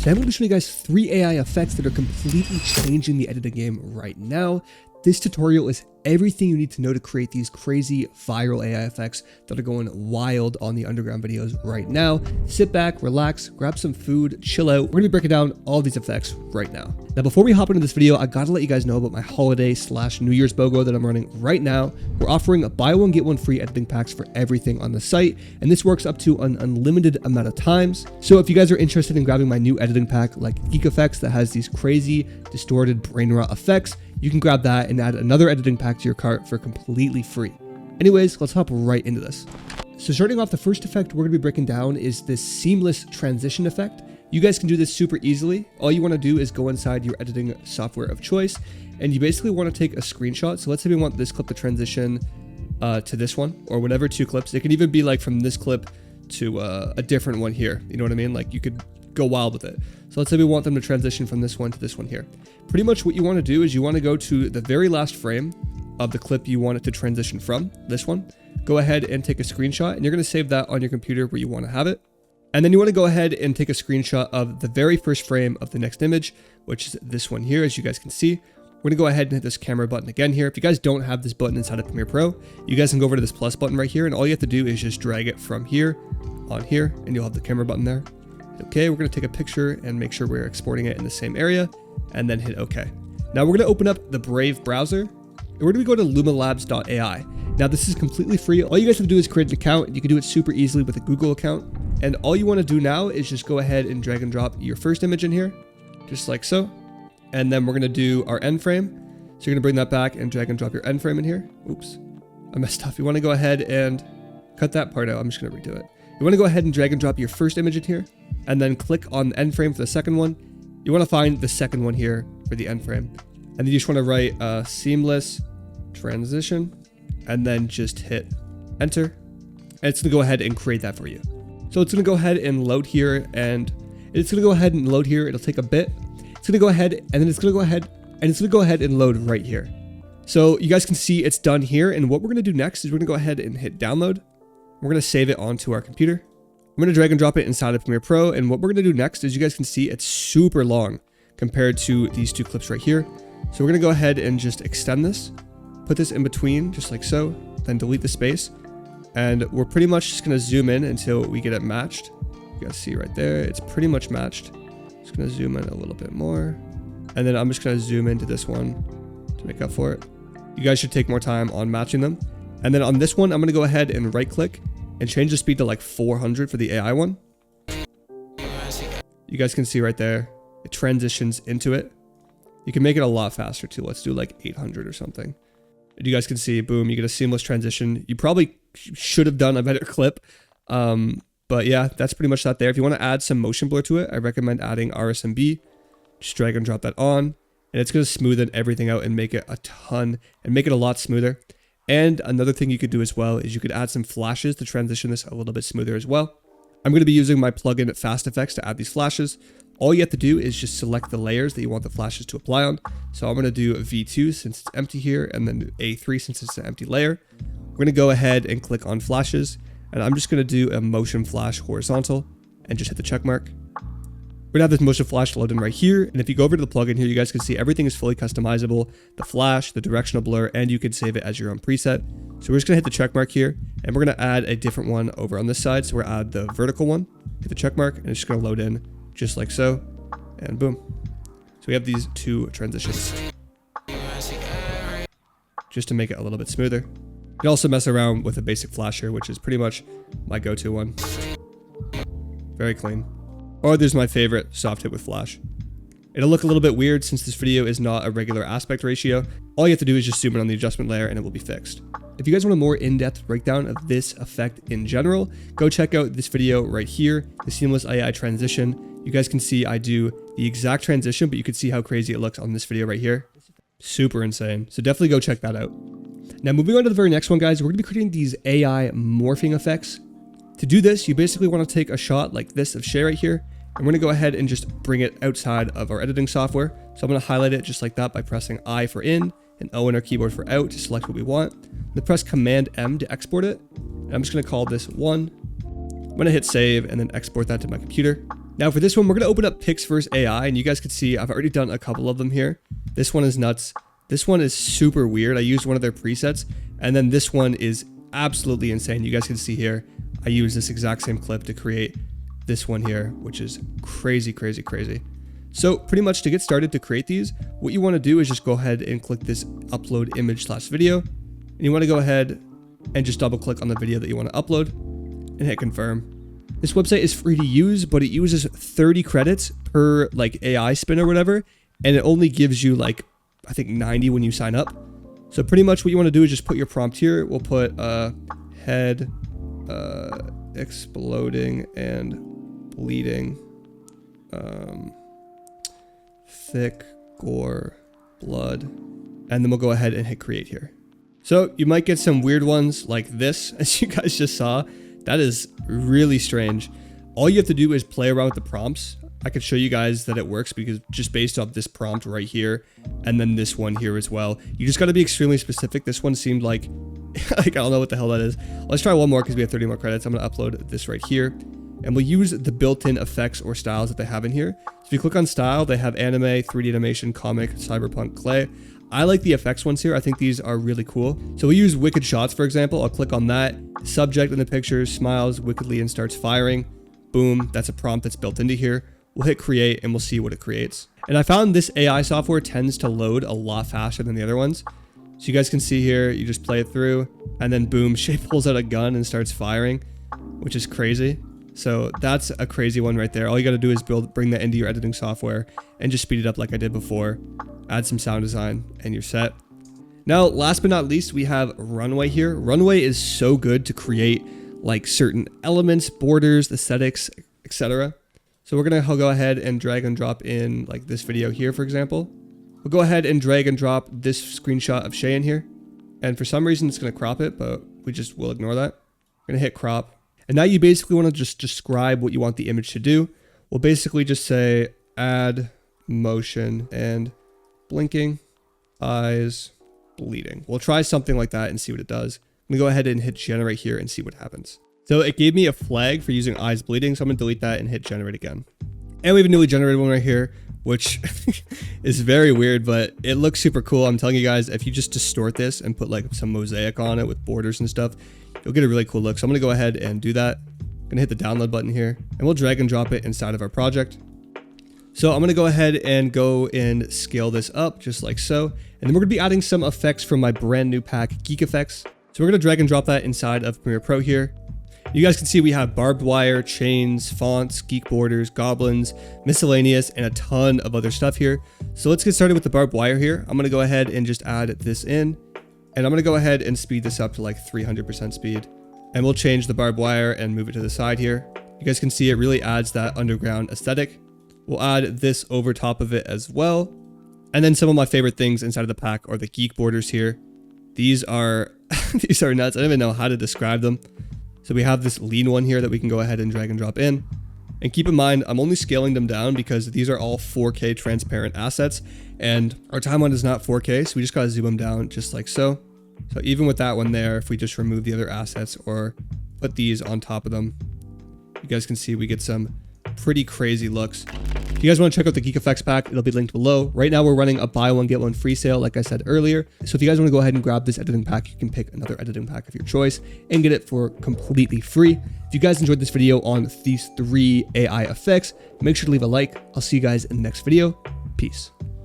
Today I'm going to be showing you guys 3 AI effects that are completely changing the editing game right now. This tutorial is everything you need to know to create these crazy viral AI effects that are going wild on the underground videos right now. Sit back, relax, grab some food, chill out. We're going to be breaking down all these effects right now. Now, before we hop into this video, I got to let you guys know about my holiday/New Year's BOGO that I'm running right now. We're offering a buy one, get one free editing packs for everything on the site, and this works up to an unlimited amount of times. So if you guys are interested in grabbing my new editing pack like Geek Effects that has these crazy, distorted brain rot effects, you can grab that and add another editing pack to your cart for completely free. Anyways, let's hop right into this. So starting off, the first effect we're going to be breaking down is this seamless transition effect. You guys can do this super easily. All you want to do is go inside your editing software of choice, and you basically want to take a screenshot. So let's say we want this clip to transition to this one, or whatever 2 clips. It can even be like from this clip to a different one here. You know what I mean? Like you could go wild with it. So let's say we want them to transition from this one to this one here. Pretty much what you want to do is you want to go to the very last frame of the clip you want it to transition from, this one. Go ahead and take a screenshot, and you're going to save that on your computer where you want to have it. And then you want to go ahead and take a screenshot of the very first frame of the next image, which is this one here, as you guys can see. We're going to go ahead and hit this camera button again here. If you guys don't have this button inside of Premiere Pro, you guys can go over to this plus button right here, and all you have to do is just drag it from here on here, and you'll have the camera button there. Okay, we're going to take a picture and make sure we're exporting it in the same area, and then hit OK. Now we're going to open up the Brave browser, and we're going to go to lumalabs.ai. Now this is completely free. All you guys have to do is create an account, and you can do it super easily with a Google account. And all you want to do now is just go ahead and drag and drop your first image in here, just like so. And then we're going to do our end frame. So you're going to bring that back and drag and drop your end frame in here. Oops, I messed up. You want to go ahead and cut that part out. I'm just going to redo it. You want to go ahead and drag and drop your first image in here, and then click on the end frame for the second one. You want to find the second one here for the end frame. And then you just want to write a seamless transition, and then just hit enter. And it's going to go ahead and create that for you. So it's going to go ahead and load here, and it'll take a bit. It's going to go ahead, and then it's going to go ahead and load right here. So you guys can see it's done here. And what we're going to do next is we're going to go ahead and hit download. We're going to save it onto our computer. I'm going to drag and drop it inside of Premiere Pro. And what we're going to do next is you guys can see it's super long compared to these 2 clips right here. So we're going to go ahead and just extend this, put this in between just like so, then delete the space. And we're pretty much just going to zoom in until we get it matched. You guys see right there, it's pretty much matched. Just going to zoom in a little bit more. And then I'm just going to zoom into this one to make up for it. You guys should take more time on matching them. And then on this one, I'm going to go ahead and right click and change the speed to like 400 for the AI one. You guys can see right there, it transitions into it. You can make it a lot faster too. Let's do like 800 or something. And you guys can see, boom, you get a seamless transition. You probably should have done a better clip. But yeah, that's pretty much that there. If you want to add some motion blur to it, I recommend adding RSMB. Just drag and drop that on, and it's going to smoothen everything out and make it a lot smoother. And another thing you could do as well is you could add some flashes to transition this a little bit smoother as well. I'm going to be using my plugin Fast Effects to add these flashes. All you have to do is just select the layers that you want the flashes to apply on. So I'm going to do a V2 since it's empty here, and then A3 since it's an empty layer. We're going to go ahead and click on flashes, and I'm just going to do a motion flash horizontal and just hit the check mark. We're going to have this motion flash load in right here. And if you go over to the plugin here, you guys can see everything is fully customizable. The flash, the directional blur, and you can save it as your own preset. So we're just going to hit the check mark here, and we're going to add a different one over on this side. So we're add the vertical one, hit the check mark, and it's just going to load in just like so, and boom. So we have these 2 transitions just to make it a little bit smoother. You can also mess around with a basic flash here, which is pretty much my go-to one. Very clean. Or there's my favorite, soft hit with flash. It'll look a little bit weird since this video is not a regular aspect ratio. All you have to do is just zoom in on the adjustment layer and it will be fixed. If you guys want a more in-depth breakdown of this effect in general, go check out this video right here, the seamless AI transition. You guys can see I do the exact transition, but you can see how crazy it looks on this video right here. Super insane. So definitely go check that out. Now moving on to the very next one, guys, we're going to be creating these AI morphing effects. To do this, you basically want to take a shot like this of Shay right here, and we're going to go ahead and just bring it outside of our editing software. So I'm going to highlight it just like that by pressing I for in and O on our keyboard for out to select what we want. I'm going to press Command M to export it. And I'm just going to call this 1. I'm going to hit save and then export that to my computer. Now for this one, we're going to open up Pixverse AI, and you guys can see I've already done a couple of them here. This one is nuts. This one is super weird. I used one of their presets, and then this one is absolutely insane. You guys can see here, I used this exact same clip to create this one here, which is crazy, crazy, crazy. So pretty much to get started to create these, what you want to do is just go ahead and click this upload image/video, and you want to go ahead and just double click on the video that you want to upload and hit confirm. This website is free to use, but it uses 30 credits per like AI spin or whatever, and it only gives you like, I think 90 when you sign up. So pretty much what you want to do is just put your prompt here. We'll put head exploding and bleeding, thick gore, blood, and then we'll go ahead and hit create here. So you might get some weird ones like this, as you guys just saw. That is really strange. All you have to do is play around with the prompts. I could show you guys that it works because just based off this prompt right here, and then this one here as well. You just got to be extremely specific. This one seemed like, I don't know what the hell that is. Let's try one more because we have 30 more credits. I'm going to upload this right here, and we'll use the built-in effects or styles that they have in here. So if you click on style, they have anime, 3D animation, comic, cyberpunk, clay. I like the effects ones here. I think these are really cool. So we use wicked shots, for example. I'll click on that. Subject in the picture smiles wickedly and starts firing. Boom. That's a prompt that's built into here. We'll hit create and we'll see what it creates. And I found this AI software tends to load a lot faster than the other ones. So you guys can see here, you just play it through and then boom, Shay pulls out a gun and starts firing, which is crazy. So that's a crazy one right there. All you got to do is bring that into your editing software and just speed it up like I did before. Add some sound design and you're set. Now, last but not least, we have Runway here. Runway is so good to create like certain elements, borders, aesthetics, etc. So we're going to go ahead and drag and drop in like this video here, for example. We'll go ahead and drag and drop this screenshot of Shay in here. And for some reason, it's going to crop it, but we'll ignore that. We're going to hit crop. And now you basically want to just describe what you want the image to do. We'll basically just say add motion and blinking, eyes, bleeding. We'll try something like that and see what it does. I'm gonna go ahead and hit generate here and see what happens. So it gave me a flag for using eyes bleeding, so I'm gonna delete that and hit generate again. And we have a newly generated one right here, which is very weird, but it looks super cool. I'm telling you guys, if you just distort this and put like some mosaic on it with borders and stuff, you'll get a really cool look. So I'm gonna go ahead and do that. I'm gonna hit the download button here and we'll drag and drop it inside of our project. So I'm going to go ahead and go and scale this up just like so. And then we're going to be adding some effects from my brand new pack, Geek Effects. So we're going to drag and drop that inside of Premiere Pro here. You guys can see we have barbed wire, chains, fonts, geek borders, goblins, miscellaneous, and a ton of other stuff here. So let's get started with the barbed wire here. I'm going to go ahead and just add this in. And I'm going to go ahead and speed this up to like 300% speed. And we'll change the barbed wire and move it to the side here. You guys can see it really adds that underground aesthetic. We'll add this over top of it as well. And then some of my favorite things inside of the pack are the geek borders here. These are these are nuts. I don't even know how to describe them. So we have this lean one here that we can go ahead and drag and drop in. And keep in mind, I'm only scaling them down because these are all 4K transparent assets and our timeline is not 4K. So we just got to zoom them down just like so. So even with that one there, if we just remove the other assets or put these on top of them, you guys can see we get some pretty crazy looks. If you guys want to check out the Geek Effects pack, it'll be linked below. Right now we're running a buy one get one free sale like I said earlier. So if you guys want to go ahead and grab this editing pack, you can pick another editing pack of your choice and get it for completely free. If you guys enjoyed this video on these 3 AI effects, make sure to leave a like. I'll see you guys in the next video. Peace.